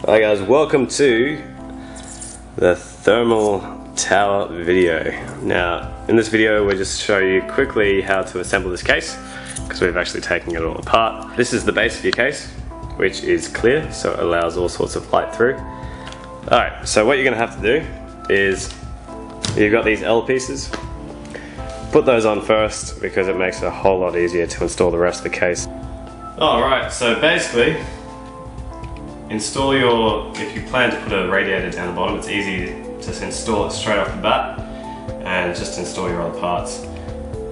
Hi guys, welcome to the thermal tower video. Now, in this video we'll just show you quickly how to assemble this case, because we've actually taken it all apart. This is the base of your case, which is clear, so it allows all sorts of light through. Alright, so what you're going to have to do is, you've got these L pieces, put those on first because it makes it a whole lot easier to install the rest of the case. Alright, so basically, install your, if you plan to put a radiator down the bottom, it's easy to just install it straight off the bat and just install your other parts.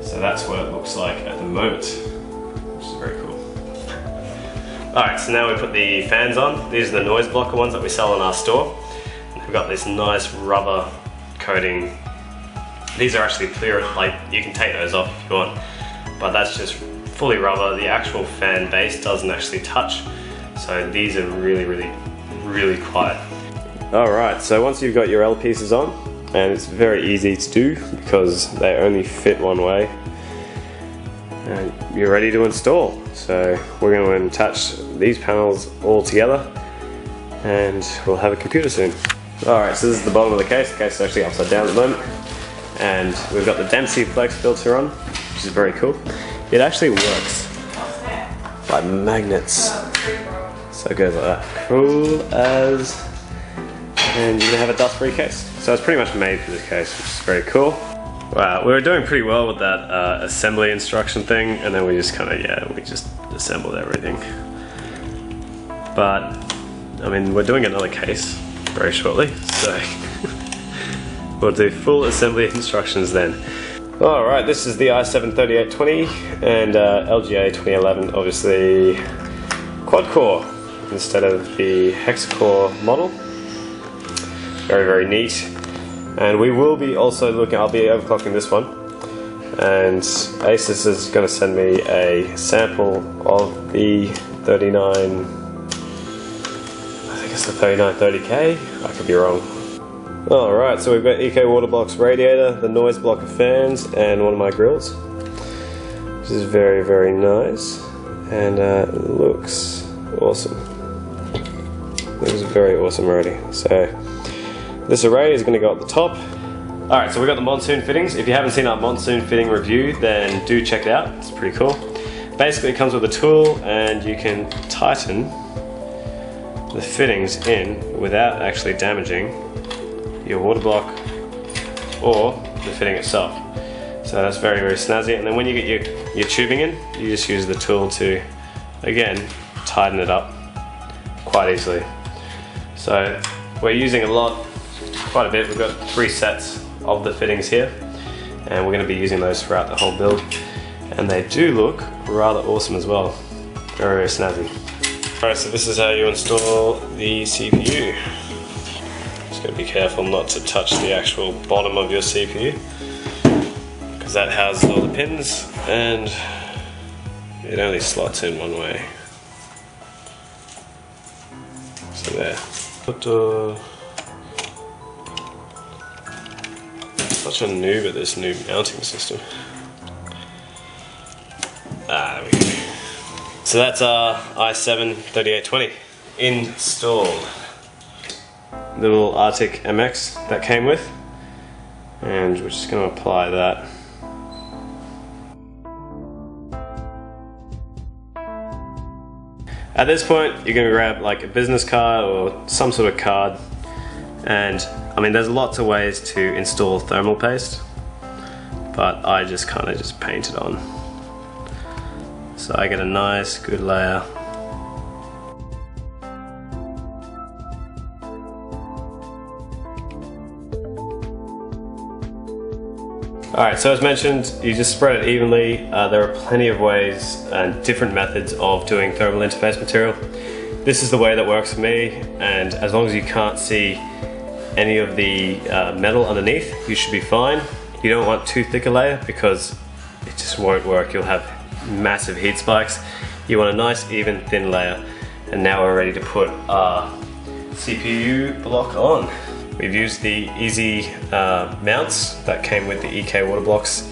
So that's what it looks like at the moment, which is very cool. Alright, so now we put the fans on. These are the noise blocker ones that we sell in our store. And they've got this nice rubber coating. These are actually clear, like you can take those off if you want, but that's just fully rubber. The actual fan base doesn't actually touch. So these are really quiet. Alright, so once you've got your L pieces on, and it's very easy to do because they only fit one way, and you're ready to install. So we're going to attach these panels all together and we'll have a computer soon. Alright, so this is the bottom of the case. The case is actually upside down at the moment. And we've got the Dempsey Flex filter on, which is very cool. It actually works like magnets. So it goes like that. Cool as. And you're gonna have a dust-free case. So it's pretty much made for this case, which is very cool. Wow, we were doing pretty well with that assembly instruction thing, and then we just kind of, we just assembled everything. But, I mean, we're doing another case very shortly, so we'll do full assembly instructions then. Alright, this is the i7-3820 and LGA 2011, obviously quad-core instead of the hexa-core model. Very neat. And we will be also looking, I'll be overclocking this one, and Asus is going to send me a sample of the 3930K, I could be wrong. Alright, so we've got EK Waterbox radiator, the noise blocker fans, and one of my grills, which is very nice, and it looks awesome. Looks very awesome already. So this array is going to go at the top. Alright, so we've got the monsoon fittings. If you haven't seen our monsoon fitting review, then do check it out. It's pretty cool. Basically it comes with a tool and you can tighten the fittings in without actually damaging your water block or the fitting itself. So that's very snazzy. And then when you get your tubing in, you just use the tool to, again, tighten it up quite easily. So we're using quite a bit. We've got 3 sets of the fittings here, and we're going to be using those throughout the whole build. And they do look rather awesome as well. Very snazzy. Alright, so this is how you install the CPU. Just got to be careful not to touch the actual bottom of your CPU, because that houses all the pins and it only slots in one way. So there. Such a noob at this new mounting system. There we go. So that's our i7-3820 installed. The little Arctic MX that came with, and we're just going to apply that. At this point, you're going to grab like a business card or some sort of card, and I mean there's lots of ways to install thermal paste, but I just kind of paint it on. So I get a nice good layer. Alright, so as mentioned, you just spread it evenly. There are plenty of ways and different methods of doing thermal interface material. This is the way that works for me, and as long as you can't see any of the metal underneath, you should be fine. You don't want too thick a layer because it just won't work. You'll have massive heat spikes. You want a nice even thin layer. And now we're ready to put our CPU block on. We've used the easy mounts that came with the EK water blocks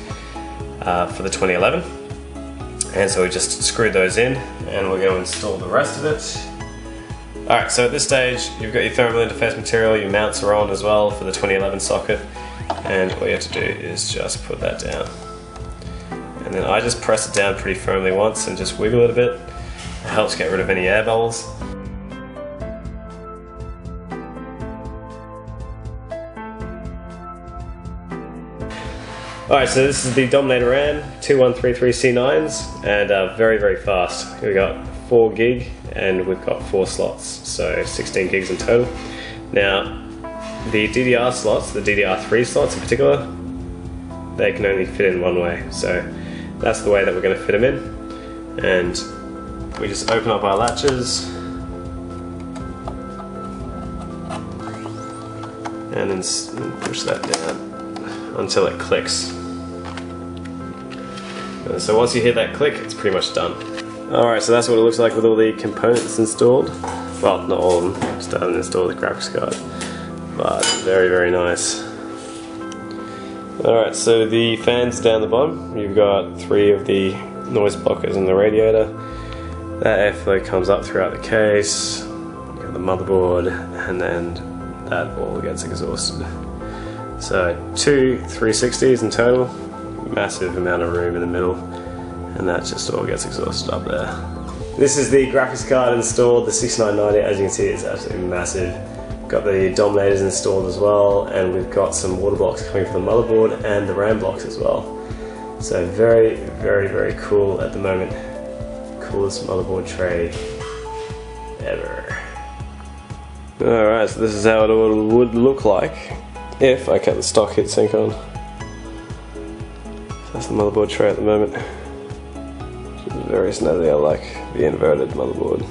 for the 2011. And so we just screwed those in, and we're going to install the rest of it. Alright, so at this stage you've got your thermal interface material, your mounts are on as well for the 2011 socket, and all you have to do is just put that down. And then I just press it down pretty firmly once and just wiggle it a bit. It helps get rid of any air bubbles. Alright, so this is the Dominator RAM 2133C9s, and very, very fast. We've got 4 gig and we've got 4 slots, so 16 gigs in total. Now, the DDR slots, the DDR3 slots in particular, they can only fit in one way, so that's the way that we're going to fit them in. And we just open up our latches and then push that down until it clicks. And so once you hear that click, it's pretty much done. Alright, so that's what it looks like with all the components installed. Well, not all of them, just haven't installed the graphics card. But very, very nice. Alright, so the fans down the bottom, you've got 3 of the noise blockers in the radiator. That airflow comes up throughout the case, you've got the motherboard, and then that all gets exhausted. So 2 360s in total, massive amount of room in the middle, and that just all gets exhausted up there. This is the graphics card installed, the 6990, as you can see it's absolutely massive. Got the Dominators installed as well, and we've got some water blocks coming from the motherboard and the RAM blocks as well. So very, very, very cool at the moment. Coolest motherboard tray ever. Alright, so this is how it all would look like if I kept the stock heatsink on. So that's the motherboard tray at the moment. Very snazzy, I like the inverted motherboard.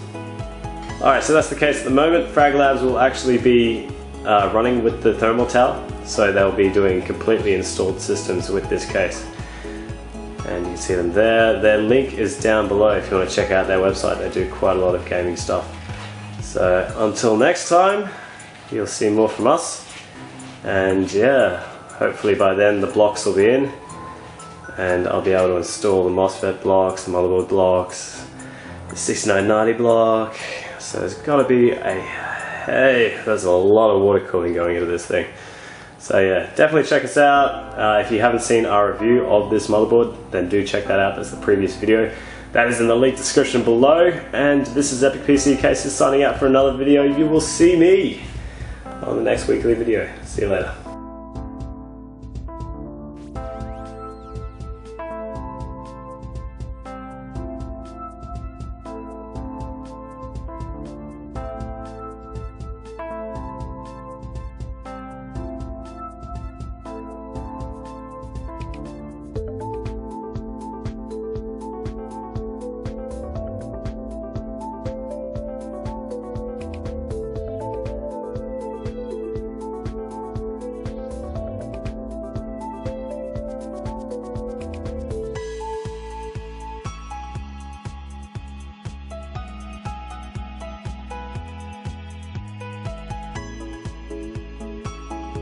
Alright, so that's the case at the moment. Fraglabs will actually be running with the thermal tower, so they'll be doing completely installed systems with this case. And you can see them there. Their link is down below if you want to check out their website. They do quite a lot of gaming stuff. So until next time, you'll see more from us. And yeah, hopefully by then the blocks will be in, and I'll be able to install the MOSFET blocks, the motherboard blocks, the 6990 block. So there's got to be there's a lot of water cooling going into this thing. So yeah, definitely check us out. If you haven't seen our review of this motherboard, then do check that out. That's the previous video. That is in the link description below. And this is Epic PC Cases signing out for another video. You will see me on the next weekly video. See you later.